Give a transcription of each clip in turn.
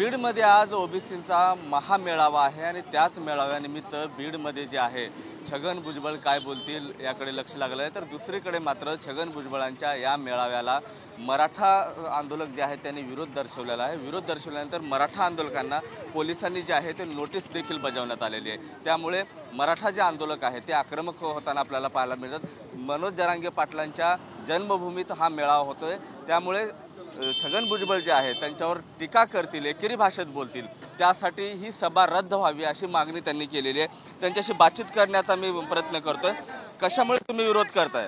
बीडमध्ये आज ओबीसींचा महामेळावा आहे आणि त्याच मेळाव्यानिमित्त बीडमध्ये जे आहे छगन भुजबळ काय बोलतील याकडे लक्ष लागलं आहे। तर दुसरीकडे मात्र छगन भुजबळांच्या या मेळाव्याला मराठा आंदोलक जे आहेत त्यांनी विरोध दर्शवलेला आहे। विरोध दर्शवल्यानंतर मराठा आंदोलकांना पोलिसांनी जे आहे ते नोटीस देखील बजावण्यात आलेली आहे। त्यामुळे मराठा जे आंदोलक आहेत ते आक्रमक होताना आपल्याला पाहायला मिळतात। मनोज जरांगे पाटलांच्या जन्मभूमीत हा मेळावा होतोय, त्यामुळे छगन भुजबळ जे आहे त्यांच्यावर टीका करतील, एकेरी भाषेत बोलतील, त्यासाठी ही सभा रद्द व्हावी अशी मागणी त्यांनी केलेली आहे। त्यांच्याशी बातचीत करण्याचा मी प्रयत्न करतोय। कशामुळे तुम्ही विरोध करताय?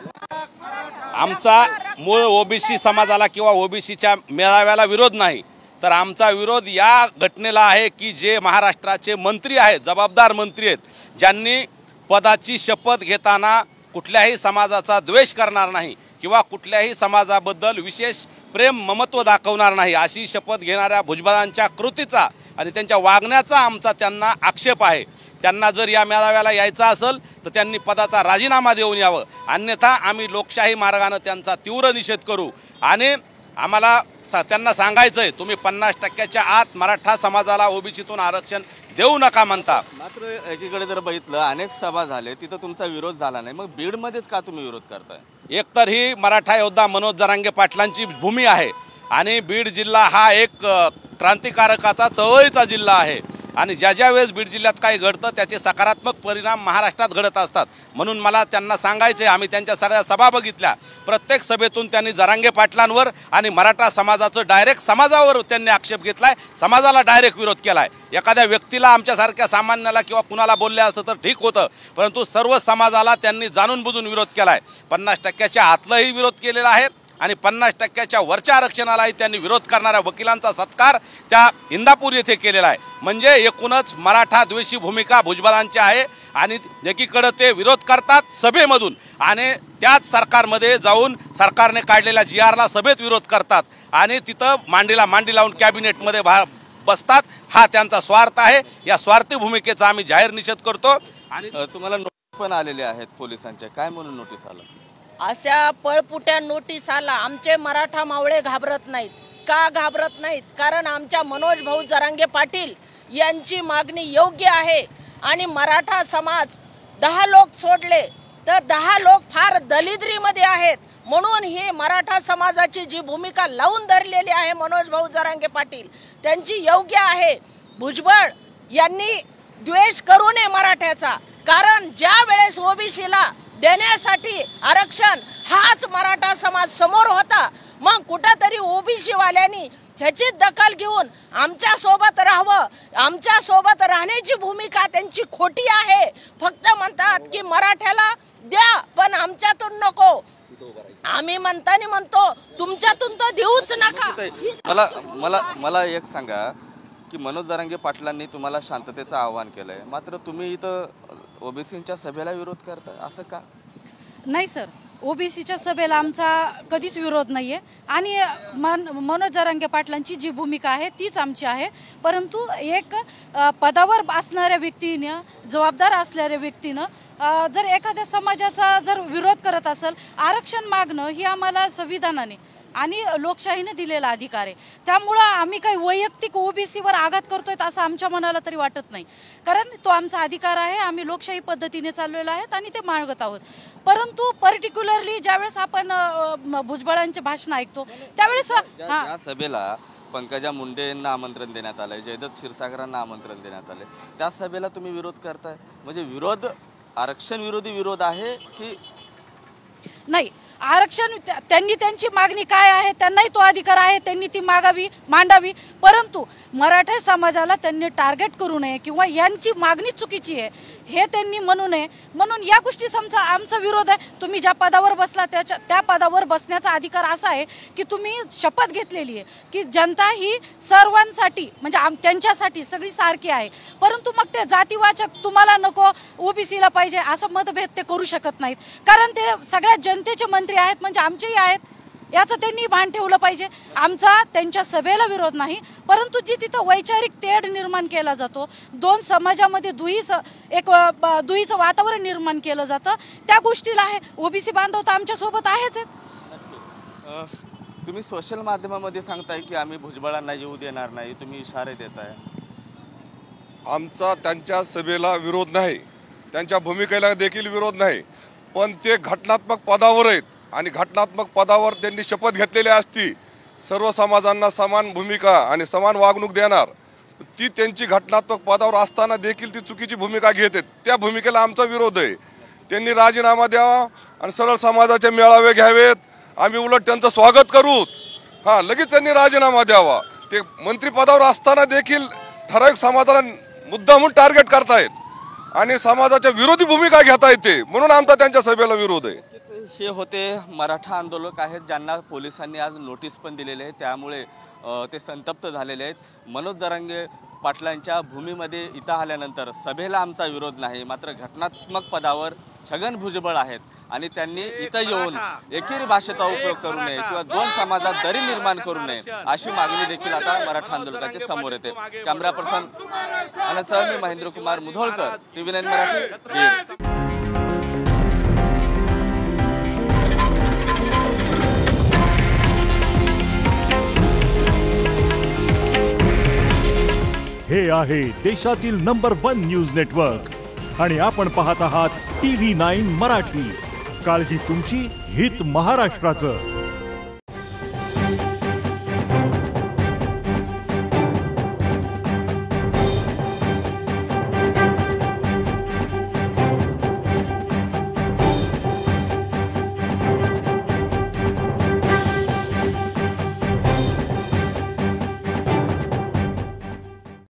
आमचा मूळ ओबीसी समाजाला किंवा ओबीसीच्या मेळाव्याला विरोध नाही, तर आमचा विरोध या घटनेला आहे की जे महाराष्ट्राचे मंत्री आहेत, जबाबदार मंत्री आहेत, ज्यांनी पदाची शपथ घेताना कुठल्याही समाजाचा द्वेष करणार नाही किंवा कुठल्याही समाजाबद्दल विशेष प्रेम ममत्व दाखवणार नाही अशी शपथ घेणाऱ्या भुजबळांच्या कृतीचा आणि त्यांच्या वागण्याचा आमचा त्यांना आक्षेप आहे। त्यांना जर या मेळाव्याला यायचं असेल तर त्यांनी पदाचा राजीनामा देऊन यावं, अन्यथा आम्ही लोकशाही मार्गाने त्यांचा तीव्र निषेध करू। आणि आम्हाला त्यांना सांगायचं आहे, तुम्ही 50% आत मराठा समाजाला ओबीसीतून आरक्षण देऊ नका म्हणता। मात्र एकीकडे जर बघितलं अनेक सभा झाले तिथं तुमचा विरोध झाला नाही, मग बीडमध्येच का तुम्ही विरोध करताय? एकतर ही मराठा योद्धा मनोज जरांगे पाटलांची भूमी आहे आणि बीड जिल्हा हा एक क्रांतिकारकाचा चळवळीचा जिल्हा आहे आणि ज्या वेळेस बीड जिल्ह्यात काही घडतं त्याचे सकारात्मक परिणाम महाराष्ट्रात घडत असतात। म्हणून मला त्यांना सांगायचे, आम्ही त्यांच्या सगळ्या सभा बघितल्या, प्रत्येक सभेतून त्यांनी जरांगे पाटलांवर आणि मराठा समाजाचं डायरेक्ट समाजावर त्यांनी आक्षेप घेतलाय, समाजाला डायरेक्ट विरोध केलाय। एखाद्या व्यक्तीला आमच्यासारख्या सामान्याला किंवा कुणाला बोलले असतं तर ठीक होतं, परंतु सर्व समाजाला त्यांनी जाणून बुजून विरोध केलाय। 50% आतलाही विरोध केलेला आहे आणि 50% वरच्या आरक्षणालाही त्यांनी विरोध करणाऱ्या वकिलांचा सत्कार त्या इंदापूर येथे केलेला आहे। म्हणजे एकूणच मराठा द्वेषी भूमिका भुजबळांची आहे आणि एकीकडे ते विरोध करतात सभेमधून आणि त्याच सरकारमध्ये जाऊन सरकारने काढलेल्या GRला सभेत विरोध करतात आणि तिथं मांडीला मांडी लावून कॅबिनेटमध्ये बसतात। हा त्यांचा स्वार्थ आहे। या स्वार्थी भूमिकेचा आम्ही जाहीर निषेध करतो। आणि तुम्हाला नोटीस पण आलेले आहेत पोलिसांचे, काय म्हणून नोटीस आलं? अशा पळपुट्या नोटीस आला। आमचे मराठा मावळे घाबरत नाहीत। का घाबरत नाहीत? कारण आमच्या मनोज भाऊ जरांगे पाटील यांची मागणी योग्य आहे आणि मराठा समाज 10 लोक सोडले तर 10 लोक फार दलिद्रीमध्ये आहेत, म्हणून ही मराठा समाजाची जी भूमिका लावून धरलेली आहे मनोज भाऊ जरांगे पाटील त्यांची योग्य आहे। भुजबळ यांनी द्वेष करू नये मराठ्याचा, कारण ज्या वेळेस ओबीसीला देण्यासाठी आरक्षण हाच मराठा समाज समोर होता, मग कुठेतरी ओबीसी वाल्यांनी ह्याची दखल घेऊन आमच्या सोबत राहावं। आमच्या सोबत राहण्याची भूमिका त्यांची खोटी आहे। फक्त म्हणतात की मराठ्याला द्या पण आमच्यातून नको। आम्ही म्हणतो तुमच्यातून तो देऊच नका। मला एक सांगा की मनोज जरांगे पाटलांनी तुम्हाला शांततेचं आवाहन केलंय, मात्र तुम्ही इथं ओबीसींच्या सभेला विरोध करताय, असं का? नाही सर, ओबीसीच्या सभेला आमचा कधीच विरोध नाहीये आणि मनोज जरांगे पाटलांची जी भूमिका आहे तीच आमची आहे। परंतु एक पदावर असणाऱ्या व्यक्तीने, जबाबदार असणाऱ्या व्यक्तीनं जर एखाद्या समाजाचा जर विरोध करत असेल, आरक्षण मागणं ही आम्हाला संविधानाने आणि लोकशाहीने दिलेला अधिकार आहे। त्यामुळं आम्ही काही वैयक्तिक ओबीसीवर आघात करतोय असं आमच्या मनाला तरी वाटत नाही, कारण तो आमचा अधिकार आहे। आम्ही लोकशाही पद्धतीने चाललेलो आहेत आणि ते मागत आहोत। परंतु पर्टिक्युलरली ज्यावेळेस आपण भुजबळांचे भाषण ऐकतो त्यावेळेस या सभेला पंकजा मुंडे यांना आमंत्रण देण्यात आलंय, जयदत्त क्षीरसागरांना आमंत्रण देण्यात आलंय, त्या सभेला तुम्ही विरोध करताय, म्हणजे विरोध आरक्षण विरोधी विरोध आहे की नाही? आरक्षण त्यांनी त्यांची मागणी काय आहे त्यांनाही तो अधिकार आहे, त्यांनी ती मांडावी। परंतु मराठा समाजाला त्यांनी टार्गेट करू नये किंवा यांची मागणी चुकीची आहे हे त्यांनी म्हणू नये, म्हणून या गोष्टी आमचा विरोध आहे। तुम्ही ज्या पदावर बसला त्या पदावर बसण्याचा अधिकार असा आहे की तुम्ही शपथ घेतलेली आहे की जनता ही सर्वांसाठी म्हणजे त्यांच्यासाठी सगळी सारखी आहे, परंतु मग ते जातीवाचक तुम्हाला नको ओबीसीला पाहिजे असं मतभेद ते करू शकत नाहीत, कारण ते सगळ्या जनतेचे मंत्री आहेत म्हणजे आमचेही आहेत, याचं त्यांनी भान ठेवलं पाहिजे। आमचा त्यांच्या सभेला विरोध नाही, परंतु जी तिथं वैचारिक तेढ निर्माण केला जातो, दोन समाजामध्ये दुहीचं वातावरण निर्माण केलं जातं, त्या गोष्टीला आहे ओबीसी बांधव तर आमच्या सोबत आहेच आहेत। तुम्ही सोशल माध्यमामध्ये सांगताय की आम्ही भुजबळांना येऊ देणार नाही, तुम्ही इशारे देताय. आमचा त्यांच्या सभेला विरोध नाही, त्यांच्या भूमिकेला देखील विरोध नाही, पण ते घटनात्मक पदावर आहेत आणि घटनात्मक पदावर त्यांनी शपथ घेतलेली असती सर्व समाजांना समान भूमिका आणि समान वागणूक देणार. ती त्यांची घटनात्मक पदावर असताना देखील ती चुकीची भूमिका घेत आहेत. त्या भूमिकेला आमचा विरोध आहे. त्यांनी राजीनामा द्यावा आणि सरळ समाजाचे मेळावे घ्यावेत. आम्ही उलट त्यांचं स्वागत करू. हां, लगेच त्यांनी राजीनामा द्यावा. ते मंत्रिपदावर असताना देखील ठराविक समाजाला मुद्दामून टार्गेट करतायत आणि समाजाच्या विरोधी भूमिका घेता येते, म्हणून आमचा त्यांच्या सभेला विरोध आहे. हे होते मराठा आंदोलक आहेत ज्यांना पोलिसांनी आज नोटीस पण दिलेले आहे, त्यामुळे ते संतप्त झालेले आहेत. मनोज जरांगे पाटलांच्या भूमीमध्ये इथं आल्यानंतर सभेला आमचा विरोध नाही, मात्र घटनात्मक पदावर छगन भुजबळ आहेत आणि त्यांनी इथं येऊन एकेरी भाषेचा उपयोग करू नये किंवा दोन समाजात दरी निर्माण करू नये अशी मागणी देखील आता मराठा आंदोलकाच्या समोर येते. कॅमेरा पर्सन आनंदसह मी महेंद्र कुमार मुधोळकर, TV9 मराठी, बीड. हे आहे देशातील नंबर 1 न्यूज नेटवर्क आणि आपण पाहत आहात TV9 मराठी. काळजी तुमची, हित महाराष्ट्राचं.